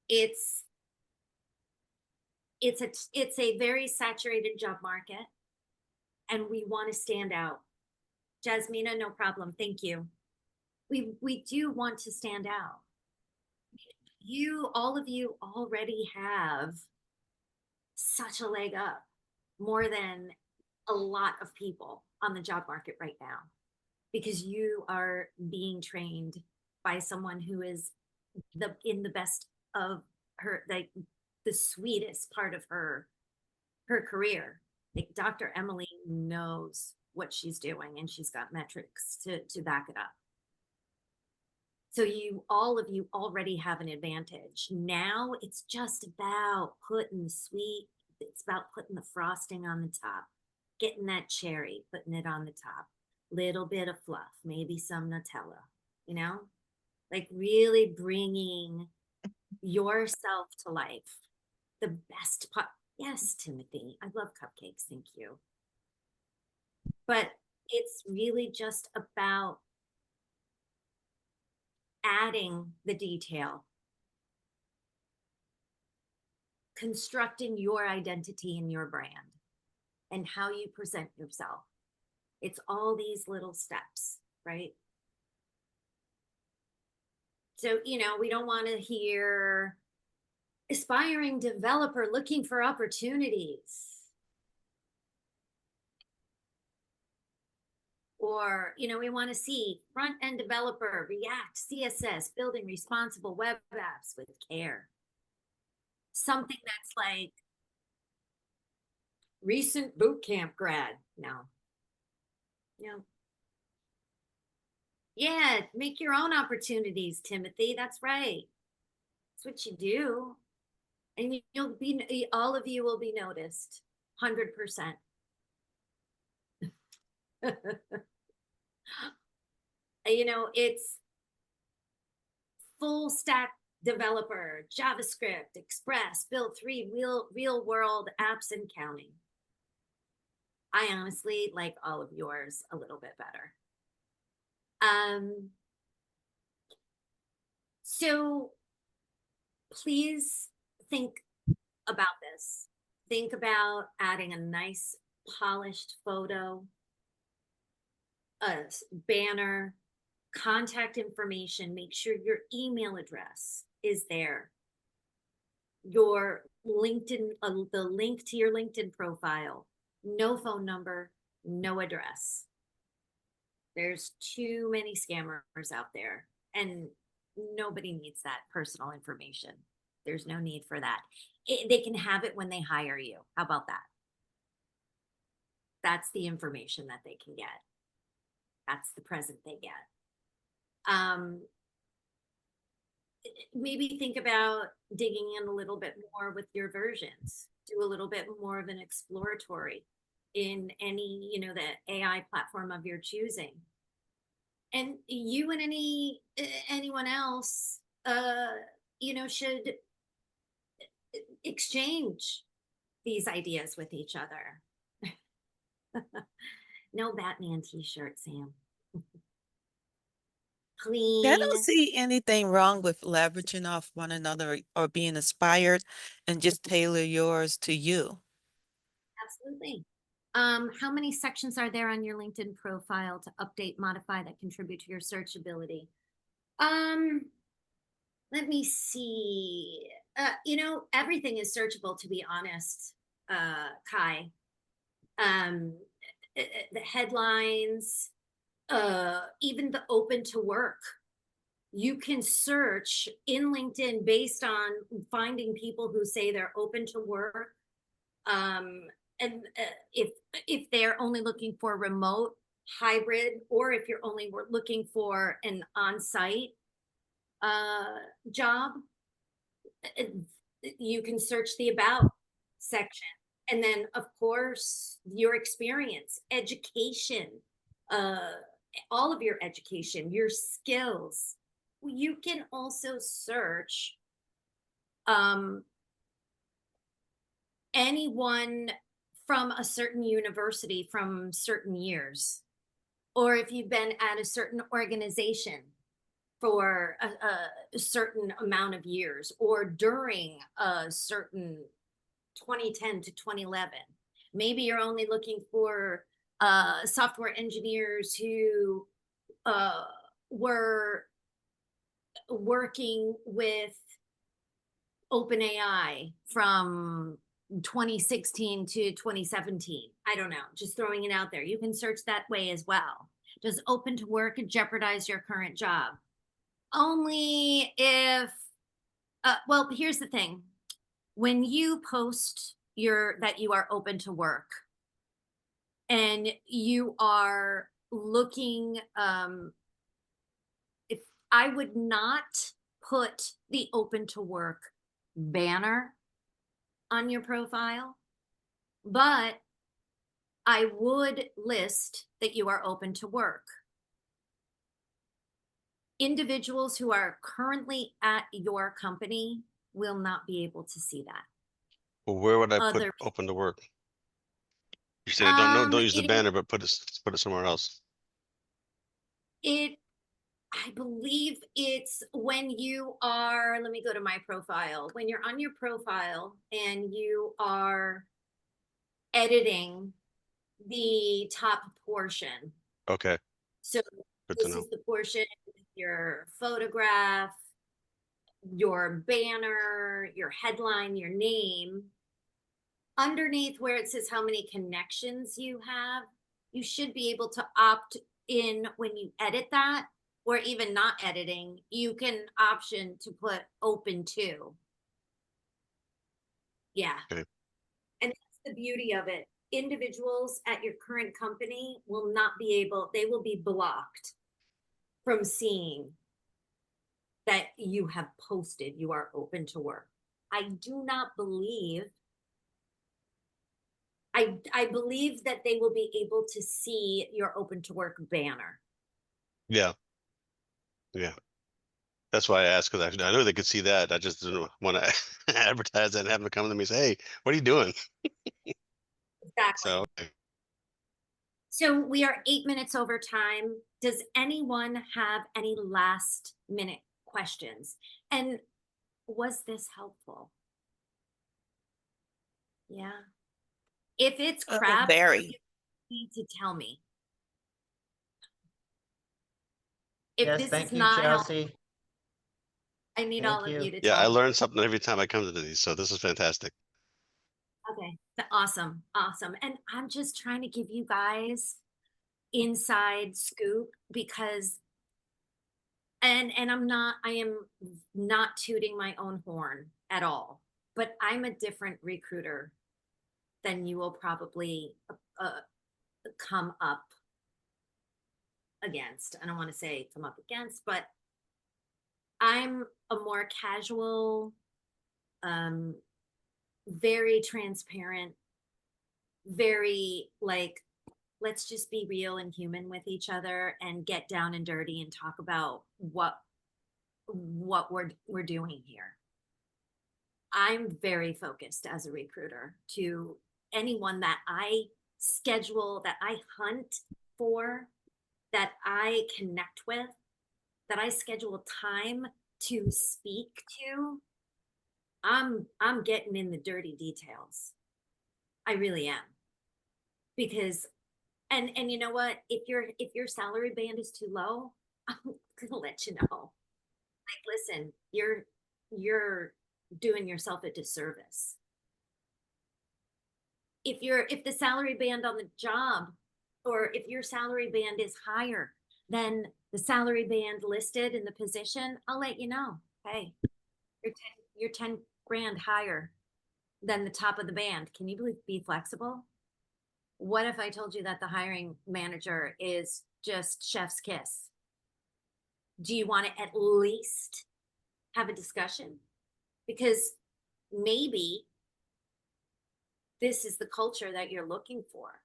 A: it's a very saturated job market and we want to stand out. Jasmina, no problem. Thank you. We do want to stand out. All of you already have such a leg up, more than a lot of people on the job market right now, because you are being trained by someone who is in the best of her, like the sweetest part of her career. Like Dr. Emily knows what she's doing and she's got metrics to back it up. So all of you already have an advantage. Now it's just about it's about putting the frosting on the top, getting that cherry, putting it on the top, little bit of fluff, maybe some Nutella, like really bringing yourself to life. The best part. Yes, Timothy, I love cupcakes. Thank you. But it's really just about adding the detail, constructing your identity and your brand and how you present yourself. It's all these little steps, right? So, we don't want to hear aspiring developer looking for opportunities. Or, we want to see front-end developer, React, CSS, building responsible web apps with care. Something that's like recent boot camp grad. No. Yeah, make your own opportunities, Timothy. That's right. That's what you do. And all of you will be noticed. 100%. It's full stack developer, JavaScript, Express, build 3 real world apps and counting. I honestly like all of yours a little bit better. So please think about this. Think about adding a nice polished photo, a banner, contact information. Make sure your email address is there. Your LinkedIn, the link to your LinkedIn profile, no phone number, no address. There's too many scammers out there and nobody needs that personal information. There's no need for that. They can have it when they hire you. How about that? That's the information that they can get. That's the present they get. maybe think about digging in a little bit more with your versions. Do a little bit more of an exploratory in any, the AI platform of your choosing. And you and anyone else, should exchange these ideas with each other. No Batman t-shirt, Sam. Clean.
C: I don't see anything wrong with leveraging off one another or being inspired and just tailor yours to you.
A: Absolutely. How many sections are there on your LinkedIn profile to update, modify, that contribute to your searchability? Let me see. Everything is searchable, to be honest, Kai. The headlines, even the open to work. You can search in LinkedIn based on finding people who say they're open to work. And if they're only looking for remote, hybrid, or if you're only looking for an on-site job, you can search the about section. And then, of course, your experience, education, all of your education, your skills. You can also search anyone from a certain university from certain years, or if you've been at a certain organization for a certain amount of years, or during a certain 2010 to 2011. Maybe you're only looking for software engineers who were working with OpenAI from 2016 to 2017. I don't know, just throwing it out there. You can search that way as well. Does open to work jeopardize your current job? Only if, well, here's the thing. When you post that you are open to work and you are looking, if I would not put the open to work banner on your profile, but I would list that you are open to work. Individuals who are currently at your company will not be able to see that.
B: Well, where would I put open to work? You said don't use the banner, but put it somewhere else.
A: I believe it's when you are, let me go to my profile. When you're on your profile and you are editing the top portion.
B: Okay.
A: So this is the portion with your photograph, your banner, your headline, your name. Underneath where it says how many connections you have, you should be able to opt in when you edit that, or even not editing, you can option to put open to. Yeah.
B: Okay.
A: And that's the beauty of it. Individuals at your current company will not be able, they will be blocked from seeing that you have posted you are open to work. I do not believe, I believe that they will be able to see your open to work banner.
B: Yeah. Yeah. That's why I asked, because I know they could see that. I just didn't want to advertise that and have them come to me and say, hey, what are you doing?
A: Exactly.
B: So, okay.
A: So we are 8 minutes over time. Does anyone have any last minute questions? And was this helpful? Yeah. If it's crap,
C: Very.
A: you need to tell me. If
D: Yes,
A: this
D: thank
A: is
D: you,
A: not helpful,
D: Chelsea.
A: I need
D: Thank
A: all of
D: you.
A: you to
B: Yeah,
A: tell
B: I
A: me.
B: learned something every time I come to these, so this is fantastic.
A: Okay, awesome, awesome. And I'm just trying to give you guys inside scoop because, and I am not tooting my own horn at all, but I'm a different recruiter than you will probably come up against. I don't want to say come up against, but I'm a more casual, very transparent, very like, let's just be real and human with each other and get down and dirty and talk about what we're doing here. I'm very focused as a recruiter to anyone that I schedule, that I hunt for, that I connect with, that I schedule time to speak to. I'm getting in the dirty details. I really am. Because and you know what? If your salary band is too low, I'm gonna let you know. Like, listen, you're doing yourself a disservice. If the salary band on the job, or if your salary band is higher than the salary band listed in the position, I'll let you know. Hey, you're 10 grand higher than the top of the band. Can you be flexible? What if I told you that the hiring manager is just chef's kiss? Do you want to at least have a discussion? Because maybe this is the culture that you're looking for.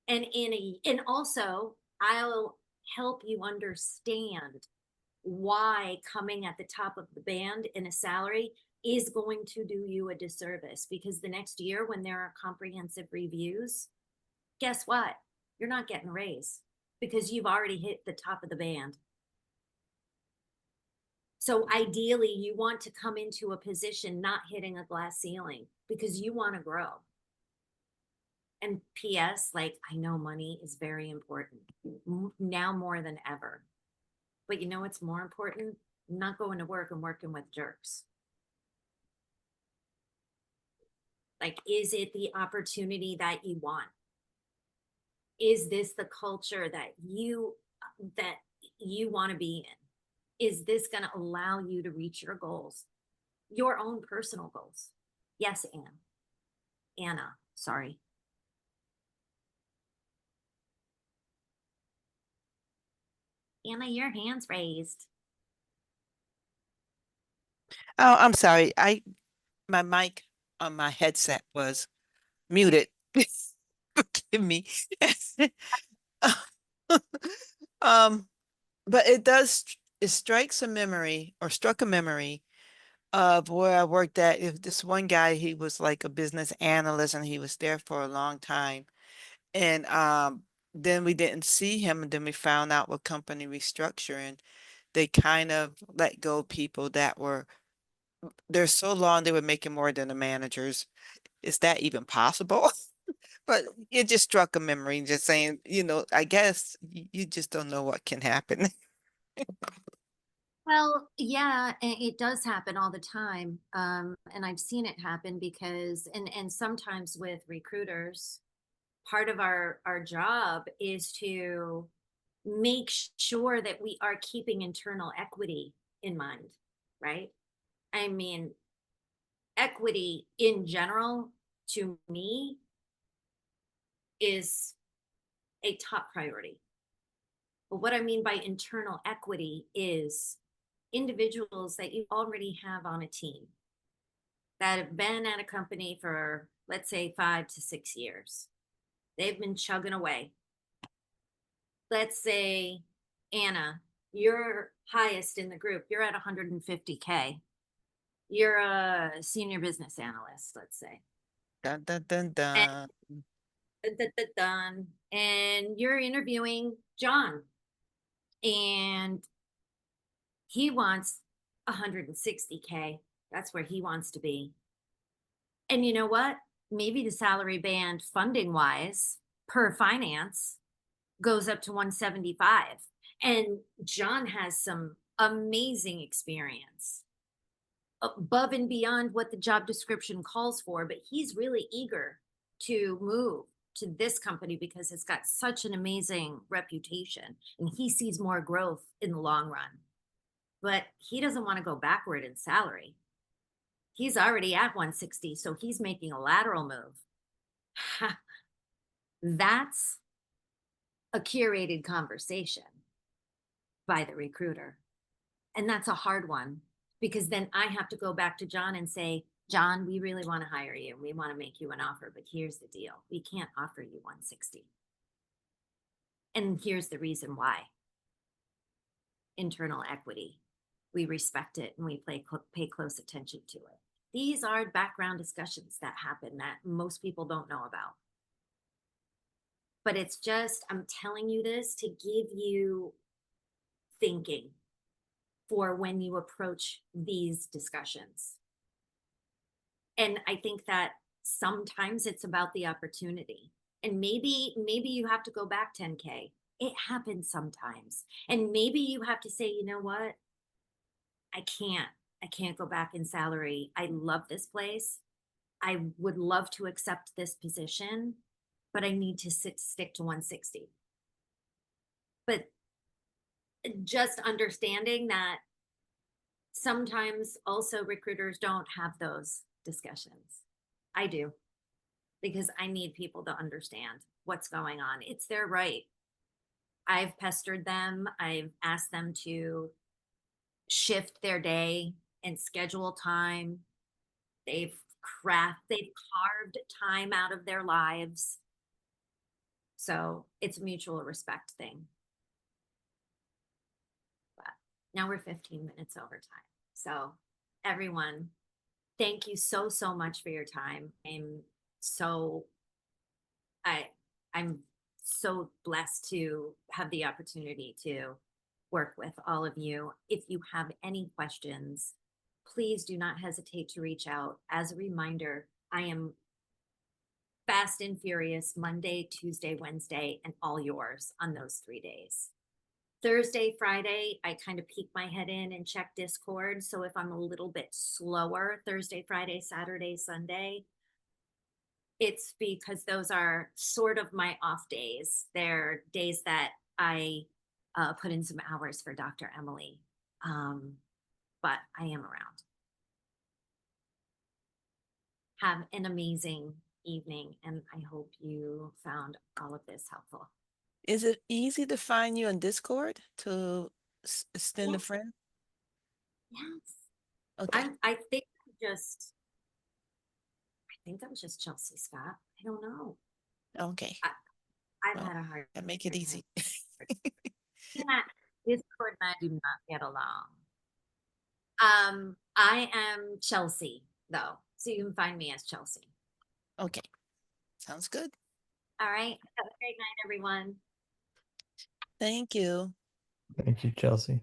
A: And and also I'll help you understand why coming at the top of the band in a salary is going to do you a disservice, because the next year when there are comprehensive reviews, guess what? You're not getting a raise because you've already hit the top of the band. So ideally, you want to come into a position not hitting a glass ceiling because you want to grow. And PS, like, I know money is very important now more than ever. But you know what's more important? Not going to work and working with jerks. Like, is it the opportunity that you want? Is this the culture that you want to be in? Is this going to allow you to reach your goals, your own personal goals? Yes, Anna, sorry. Anna, your hand's raised.
C: Oh, I'm sorry. My mic on my headset was muted. Forgive me. But it strikes a memory, or struck a memory of where I worked at. If this one guy, he was like a business analyst and he was there for a long time. And then we didn't see him, and then we found out with company restructuring, they kind of let go people that were they're so long they were making more than the managers. Is that even possible? But it just struck a memory, just saying, I guess you just don't know what can happen.
A: Well, yeah, it does happen all the time. And I've seen it happen because, and sometimes with recruiters, part of our job is to make sure that we are keeping internal equity in mind, right? I mean, equity in general, to me, is a top priority. But what I mean by internal equity is individuals that you already have on a team that have been at a company for, let's say, 5 to 6 years. They've been chugging away. Let's say, Anna, you're highest in the group. You're at 150K. You're a senior business analyst, let's say.
C: Dun, dun, dun, dun.
A: And you're interviewing John. And he wants 160K. That's where he wants to be. And you know what? Maybe the salary band funding wise per finance goes up to 175. And John has some amazing experience above and beyond what the job description calls for, but he's really eager to move to this company because it's got such an amazing reputation and he sees more growth in the long run. But he doesn't want to go backward in salary. He's already at 160, so he's making a lateral move. That's a curated conversation by the recruiter. And that's a hard one because then I have to go back to John and say, John, we really want to hire you. We want to make you an offer, but here's the deal. We can't offer you 160. And here's the reason why. Internal equity. We respect it and we pay close attention to it. These are background discussions that happen that most people don't know about. But it's just, I'm telling you this to give you thinking for when you approach these discussions. And I think that sometimes it's about the opportunity. And maybe you have to go back 10K. It happens sometimes. And maybe you have to say, you know what? I can't go back in salary. I love this place. I would love to accept this position, but I need to stick to 160. But just understanding that sometimes also recruiters don't have those discussions. I do, because I need people to understand what's going on. It's their right. I've pestered them. I've asked them to shift their day and schedule time. They've carved time out of their lives. So it's a mutual respect thing. But now we're 15 minutes over time. So everyone, thank you so much for your time. I'm so blessed to have the opportunity to work with all of you. If you have any questions, please do not hesitate to reach out. As a reminder, I am fast and furious Monday, Tuesday, Wednesday, and all yours on those 3 days. Thursday, Friday, I kind of peek my head in and check Discord. So if I'm a little bit slower, Thursday, Friday, Saturday, Sunday, it's because those are sort of my off days. They're days that I put in some hours for Dr. Emily. But I am around. Have an amazing evening, and I hope you found all of this helpful.
C: Is it easy to find you on Discord to extend a
A: Yes.
C: friend?
A: Yes.
C: Okay.
A: I think I'm just Chelsea Scott. I don't know.
C: Okay.
A: I've
C: Well,
A: had a hard
C: that make it
A: time.
C: easy.
A: Yeah, Discord and I do not get along. I am Chelsea though, so you can find me as Chelsea.
C: Okay. Sounds good.
A: All right. Have a great night, everyone.
C: Thank you.
H: Thank you, Chelsea.